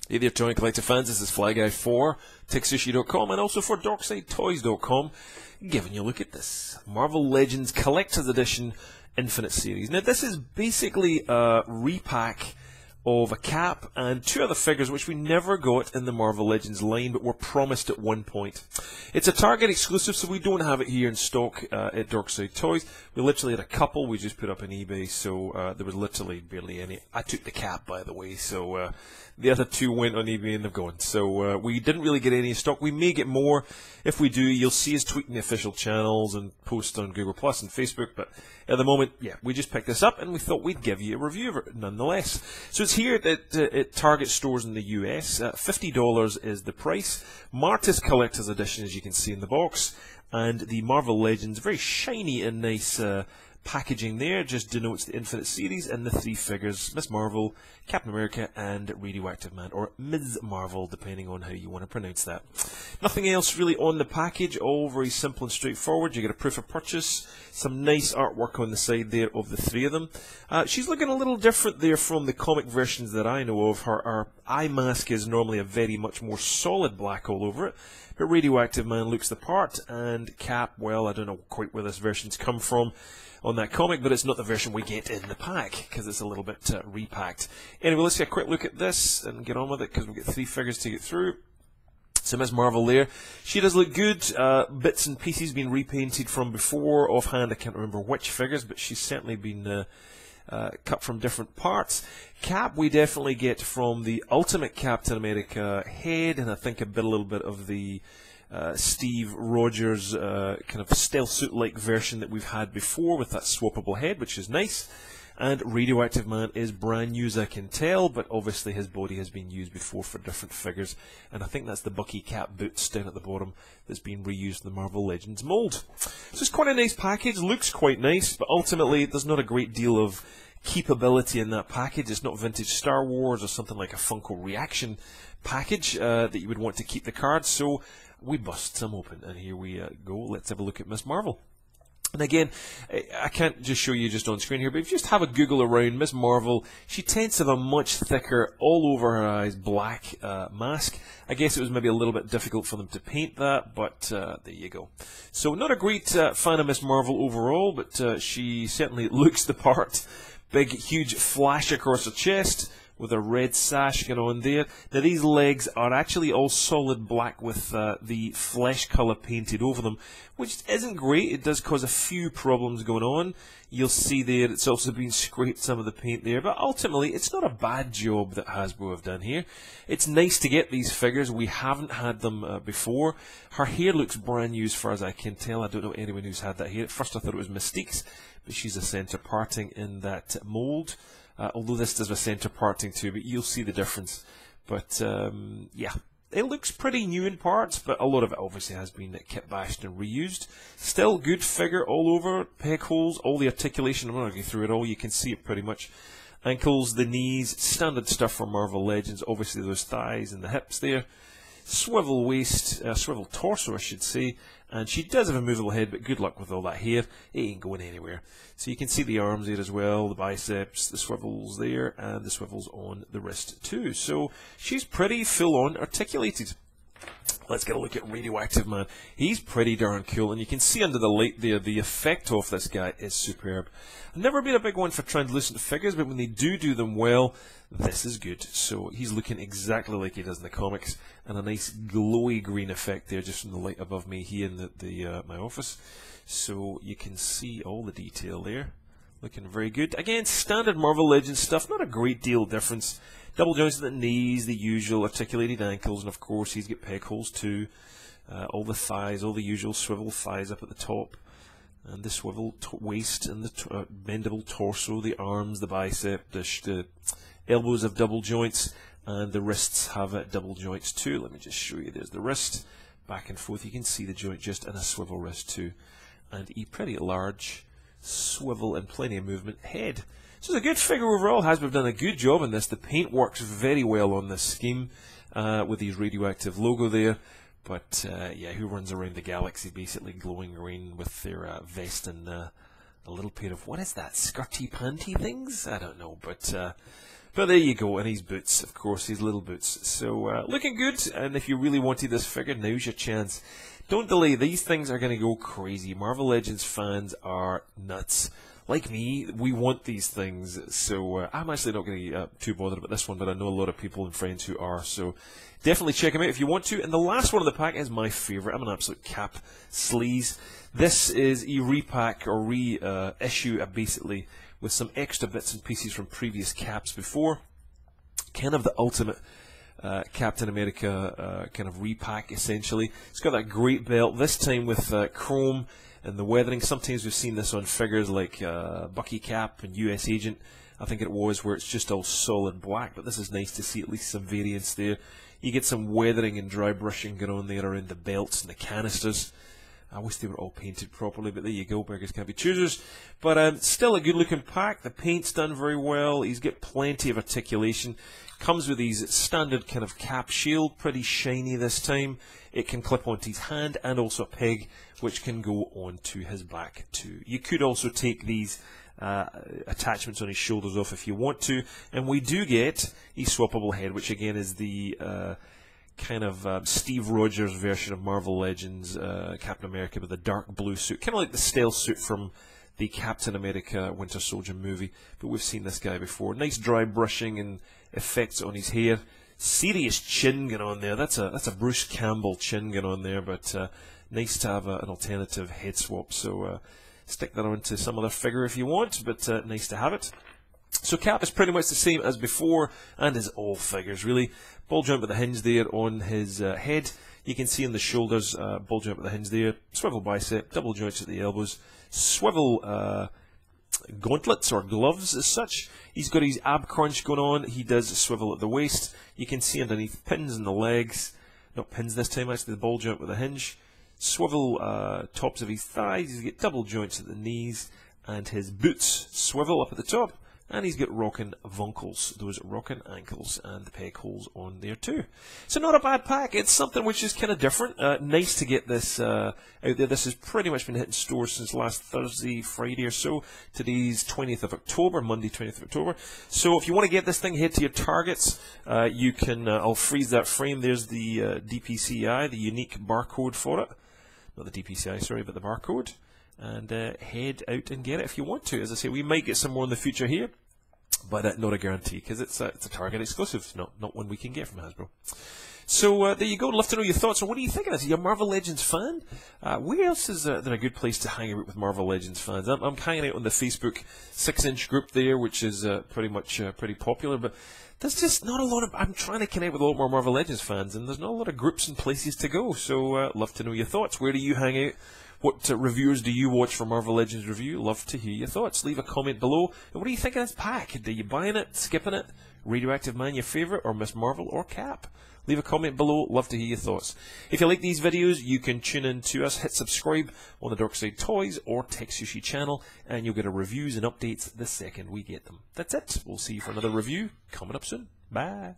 Hey there, Toy Collector fans, this is Fly Guy for TekSushi.com and also for DarksideToys.com, giving you a look at this Marvel Legends Collector's Edition Infinite Series. Now, this is basically a repack of a Cap and two other figures which we never got in the Marvel Legends line but were promised at one point. It's a Target exclusive, so we don't have it here in stock at Darkside Toys. We literally had a couple we just put up on eBay, so there was literally barely any. I took the Cap, by the way, so the other two went on eBay and they've gone. So we didn't really get any in stock. We may get more. If we do, you'll see us tweeting the official channels and post on Google Plus and Facebook, but at the moment, yeah, we just picked this up and we thought we'd give you a review of it nonetheless. So it's here at Target stores in the US. $50 is the price. Martis Collector's Edition, as you can see in the box, and the Marvel Legends, very shiny and nice packaging there, just denotes the Infinite Series and the three figures, Miss Marvel, Captain America, and Radioactive Man, or Ms. Marvel, depending on how you want to pronounce that. Nothing else really on the package, all very simple and straightforward. You get a proof of purchase, some nice artwork on the side there of the three of them. She's looking a little different there from the comic versions that I know of. Her eye mask is normally a very much more solid black all over it, but Radioactive Man looks the part, and Cap, well, I don't know quite where this version's come from on that comic, but it's not the version we get in the pack because it's a little bit repacked. Anyway, let's get a quick look at this and get on with it because we've got three figures to get through. So Ms. Marvel there, she does look good. Bits and pieces been repainted from before. Offhand, I can't remember which figures, but she's certainly been cut from different parts. Cap we definitely get from the Ultimate Captain America head, and I think a little bit of the Steve Rogers kind of stealth suit-like version that we've had before with that swappable head, which is nice. And Radioactive Man is brand new, as I can tell, but obviously his body has been used before for different figures, and I think that's the Bucky Cap boots down at the bottom that's been reused in the Marvel Legends mold. So it's quite a nice package, looks quite nice, but ultimately there's not a great deal of keepability in that package. It's not vintage Star Wars or something like a Funko Reaction package that you would want to keep the cards, so we bust some open, and here we go. Let's have a look at Miss Marvel. And again, I can't just show you just on screen here, but if you just have a Google around Miss Marvel, she tends to have a much thicker, all over her eyes, black mask. I guess it was maybe a little bit difficult for them to paint that, but there you go. So not a great fan of Miss Marvel overall, but she certainly looks the part. Big, huge flash across her chest, with a red sash going on there. Now these legs are actually all solid black with the flesh colour painted over them, which isn't great. It does cause a few problems going on. You'll see there it's also been scraped some of the paint there, but ultimately it's not a bad job that Hasbro have done here. It's nice to get these figures. We haven't had them before. Her hair looks brand new as far as I can tell. I don't know anyone who's had that hair. At first I thought it was Mystique's, but she's a centre parting in that mould. Although this does a centre parting too, but you'll see the difference. But yeah, it looks pretty new in parts, but a lot of it obviously has been kit bashed and reused. Still good figure all over, peg holes, all the articulation. I'm not going through it all, you can see it pretty much. Ankles, the knees, standard stuff for Marvel Legends. Obviously those thighs and the hips there. Swivel waist, swivel torso I should say, and she does have a movable head, but good luck with all that hair, it ain't going anywhere. So you can see the arms there as well, the biceps, the swivels there, and the swivels on the wrist too. So she's pretty full on articulated. Let's get a look at Radioactive Man. He's pretty darn cool, and you can see under the light there, the effect of this guy is superb. I've never been a big one for translucent figures, but when they do them well, this is good. So he's looking exactly like he does in the comics, and a nice glowy green effect there just from the light above me here in my office. So you can see all the detail there. Looking very good. Again, standard Marvel Legends stuff, not a great deal difference. Double joints at the knees, the usual articulated ankles, and of course he's got peg holes too. All the thighs, all the usual swivel thighs up at the top, and the swivel waist, and the bendable torso, the arms, the bicep, the elbows have double joints, and the wrists have double joints too. Let me just show you. There's the wrist, back and forth. You can see the joint just in a swivel wrist too, and a pretty large swivel and plenty of movement head. So it's a good figure overall. Hasbro done a good job on this. The paint works very well on this scheme with his radioactive logo there. But yeah, who runs around the galaxy basically glowing green with their vest and a little pair of, what is that, skirty panty things? I don't know, but But there you go, and his boots, of course, his little boots. So looking good, and if you really wanted this figure, now's your chance. Don't delay, these things are going to go crazy. Marvel Legends fans are nuts. Like me, we want these things, so I'm actually not going to get too bothered about this one, but I know a lot of people and friends who are, so definitely check them out if you want to. And the last one of the pack is my favourite. I'm an absolute Cap sleaze. This is a repack or reissue, basically, with some extra bits and pieces from previous Caps before. Kind of the ultimate Captain America kind of repack, essentially. It's got that great belt, this time with chrome and the weathering. Sometimes we've seen this on figures like Bucky Cap and US Agent, I think it was, where it's just all solid black, but this is nice to see at least some variance there. You get some weathering and dry brushing going on there around the belts and the canisters. I wish they were all painted properly, but there you go, beggars can't be choosers. But still a good looking pack. The paint's done very well. He's got plenty of articulation. Comes with these standard kind of Cap shield, pretty shiny this time. It can clip onto his hand and also a peg, which can go onto his back too. You could also take these attachments on his shoulders off if you want to. And we do get a swappable head, which again is the kind of Steve Rogers version of Marvel Legends Captain America with a dark blue suit, kind of like the stealth suit from the Captain America Winter Soldier movie, but we've seen this guy before. Nice dry brushing and effects on his hair. Serious chin going on there. That's a Bruce Campbell chin going on there, but nice to have an alternative head swap. So stick that onto some other figure if you want, but nice to have it. So Cap is pretty much the same as before, and as all figures really. Ball joint with the hinge there on his head. You can see on the shoulders, ball joint with the hinge there. Swivel bicep, double joints at the elbows. Swivel gauntlets or gloves as such. He's got his ab crunch going on. He does swivel at the waist. You can see underneath pins in the legs. Not pins this time, actually the ball joint with a hinge. Swivel tops of his thighs. He's got double joints at the knees. And his boots swivel up at the top. And he's got rockin' vunkles, those rockin' ankles, and the peg holes on there too. So not a bad pack. It's something which is kind of different. Nice to get this out there. This has pretty much been hitting stores since last Thursday, Friday or so. Today's 20th of October, Monday 20th of October. So if you want to get this thing, head to your Targets. You can, I'll freeze that frame. There's the DPCI, the unique barcode for it. Not the DPCI, sorry, but the barcode. And head out and get it if you want to. As I say, we might get some more in the future here, but not a guarantee, because it's a Target exclusive, not one we can get from Hasbro. So there you go. Love to know your thoughts on what do you think of this. Are you a Marvel Legends fan? Where else is there a good place to hang out with Marvel Legends fans? I'm hanging out on the Facebook 6-inch group there, which is pretty much pretty popular, but there's just not a lot of... I'm trying to connect with a lot more Marvel Legends fans, and there's not a lot of groups and places to go. So love to know your thoughts. Where do you hang out? What reviewers do you watch for Marvel Legends Review? Love to hear your thoughts. Leave a comment below. And what do you think of this pack? Are you buying it, skipping it? Radioactive Man your favourite, or Miss Marvel, or Cap? Leave a comment below. Love to hear your thoughts. If you like these videos, you can tune in to us. Hit subscribe on the Dark Side Toys or TekSushi channel, and you'll get our reviews and updates the second we get them. That's it. We'll see you for another review coming up soon. Bye.